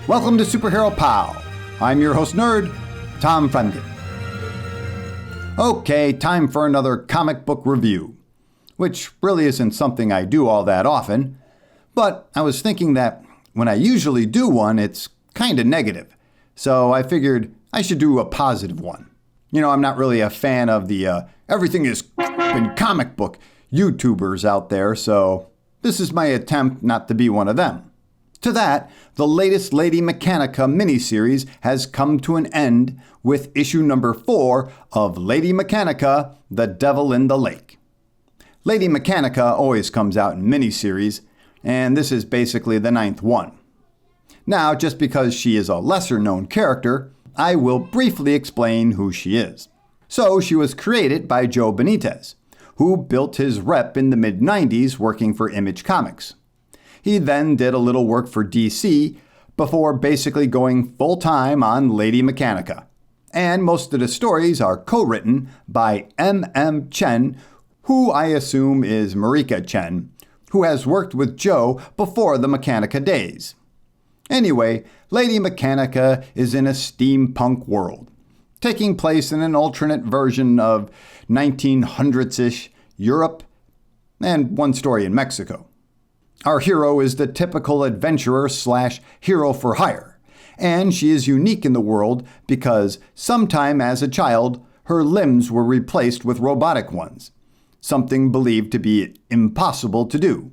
Welcome to Superhero Pal. I'm your host nerd, Tom Fremden. Okay, time for another comic book review, which really isn't something I do all that often, but I was thinking that when I usually do one, it's kind of negative, so I figured I should do a positive one. You know, I'm not really a fan of the everything is in comic book YouTubers out there, so this is my attempt not to be one of them. To that, the latest Lady Mechanika miniseries has come to an end with issue number 4 of Lady Mechanika, The Devil in the Lake. Lady Mechanika always comes out in miniseries, and this is basically the 9th one. Now, just because she is a lesser-known character, I will briefly explain who she is. So, she was created by Joe Benitez, who built his rep in the mid-90s working for Image Comics. He then did a little work for DC before basically going full-time on Lady Mechanika. And most of the stories are co-written by M.M. Chen, who I assume is Marika Chen, who has worked with Joe before the Mechanika days. Anyway, Lady Mechanika is in a steampunk world, taking place in an alternate version of 1900s-ish Europe and one story in Mexico. Our hero is the typical adventurer / hero for hire, and she is unique in the world because sometime as a child, her limbs were replaced with robotic ones, something believed to be impossible to do.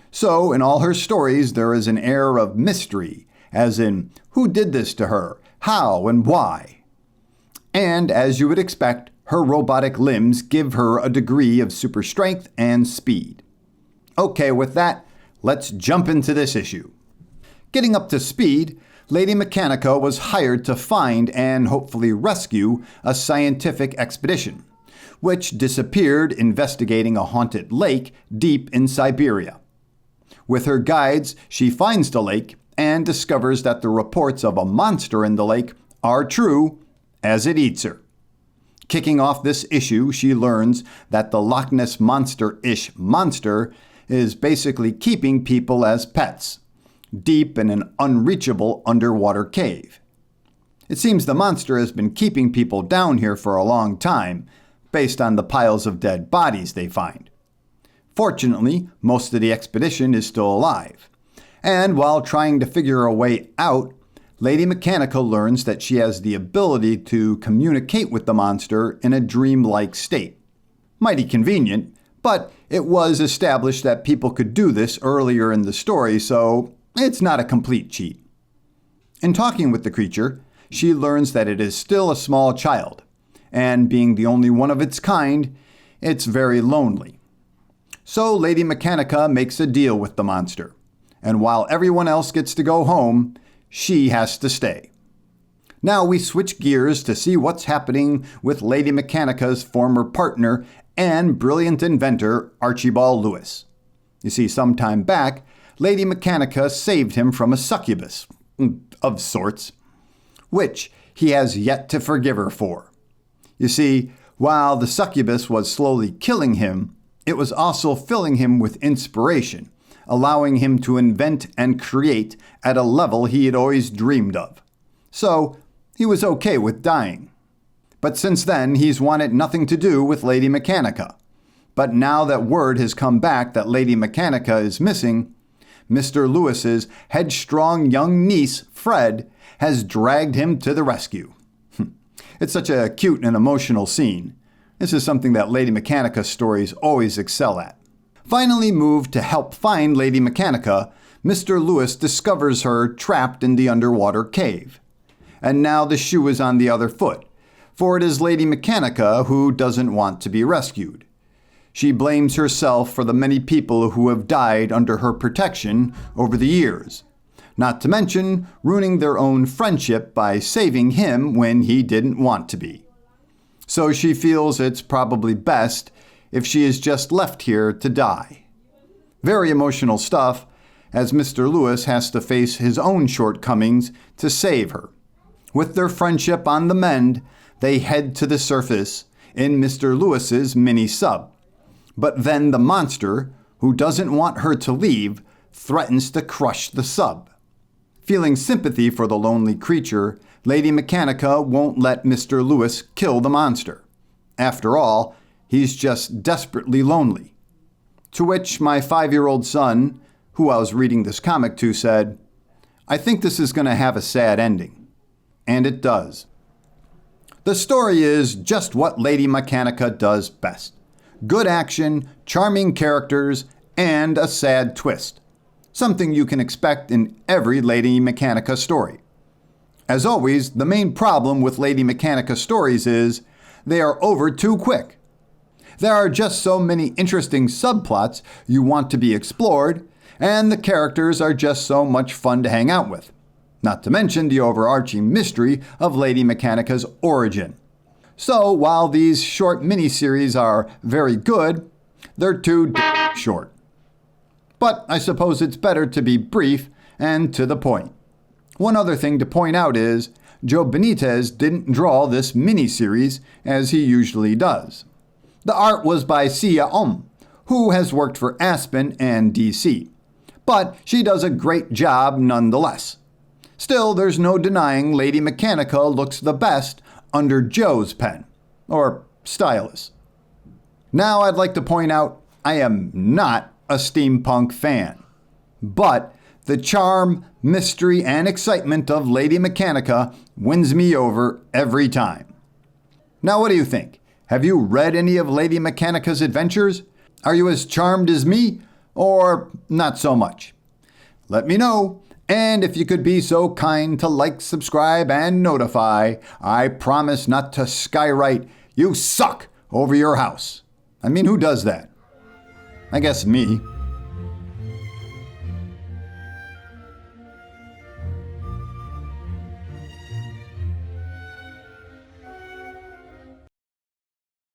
So in all her stories, there is an air of mystery, as in who did this to her, how and why. And as you would expect, her robotic limbs give her a degree of super strength and speed. Okay, with that, let's jump into this issue. Getting up to speed, Lady Mechanika was hired to find and hopefully rescue a scientific expedition, which disappeared investigating a haunted lake deep in Siberia. With her guides, she finds the lake and discovers that the reports of a monster in the lake are true as it eats her. Kicking off this issue, she learns that the Loch Ness Monster-ish monster is basically keeping people as pets, deep in an unreachable underwater cave. It seems the monster has been keeping people down here for a long time, based on the piles of dead bodies they find. Fortunately, most of the expedition is still alive, and while trying to figure a way out, Lady Mechanika learns that she has the ability to communicate with the monster in a dreamlike state. Mighty convenient, but it was established that people could do this earlier in the story, so it's not a complete cheat. In talking with the creature, she learns that it is still a small child, and being the only one of its kind, it's very lonely. So Lady Mechanika makes a deal with the monster, and while everyone else gets to go home, she has to stay. Now we switch gears to see what's happening with Lady Mechanika's former partner and brilliant inventor Archibald Lewis. You see, some time back, Lady Mechanika saved him from a succubus, of sorts, which he has yet to forgive her for. You see, while the succubus was slowly killing him, it was also filling him with inspiration, allowing him to invent and create at a level he had always dreamed of. So, he was okay with dying. But since then, he's wanted nothing to do with Lady Mechanika. But now that word has come back that Lady Mechanika is missing, Mr. Lewis's headstrong young niece, Fred, has dragged him to the rescue. It's such a cute and emotional scene. This is something that Lady Mechanika stories always excel at. Finally moved to help find Lady Mechanika, Mr. Lewis discovers her trapped in the underwater cave. And now the shoe is on the other foot, for it is Lady Mechanika who doesn't want to be rescued. She blames herself for the many people who have died under her protection over the years, not to mention ruining their own friendship by saving him when he didn't want to be. So she feels it's probably best if she is just left here to die. Very emotional stuff, as Mr. Lewis has to face his own shortcomings to save her. With their friendship on the mend, they head to the surface in Mr. Lewis's mini-sub. But then the monster, who doesn't want her to leave, threatens to crush the sub. Feeling sympathy for the lonely creature, Lady Mechanika won't let Mr. Lewis kill the monster. After all, he's just desperately lonely. To which my 5-year-old son, who I was reading this comic to, said, "I think this is going to have a sad ending." And it does. The story is just what Lady Mechanika does best. Good action, charming characters, and a sad twist. Something you can expect in every Lady Mechanika story. As always, the main problem with Lady Mechanika stories is they are over too quick. There are just so many interesting subplots you want to be explored, and the characters are just so much fun to hang out with. Not to mention the overarching mystery of Lady Mechanika's origin. So while these short miniseries are very good, they're too short. But I suppose it's better to be brief and to the point. One other thing to point out is Joe Benitez didn't draw this miniseries as he usually does. The art was by Siya Oum, who has worked for Aspen and DC. But she does a great job nonetheless. Still, there's no denying Lady Mechanika looks the best under Joe's pen, or stylus. Now I'd like to point out I am not a steampunk fan, but the charm, mystery, and excitement of Lady Mechanika wins me over every time. Now what do you think? Have you read any of Lady Mechanika's adventures? Are you as charmed as me, or not so much? Let me know, and if you could be so kind to like, subscribe, and notify, I promise not to skywrite "You suck" over your house. I mean, who does that? I guess me.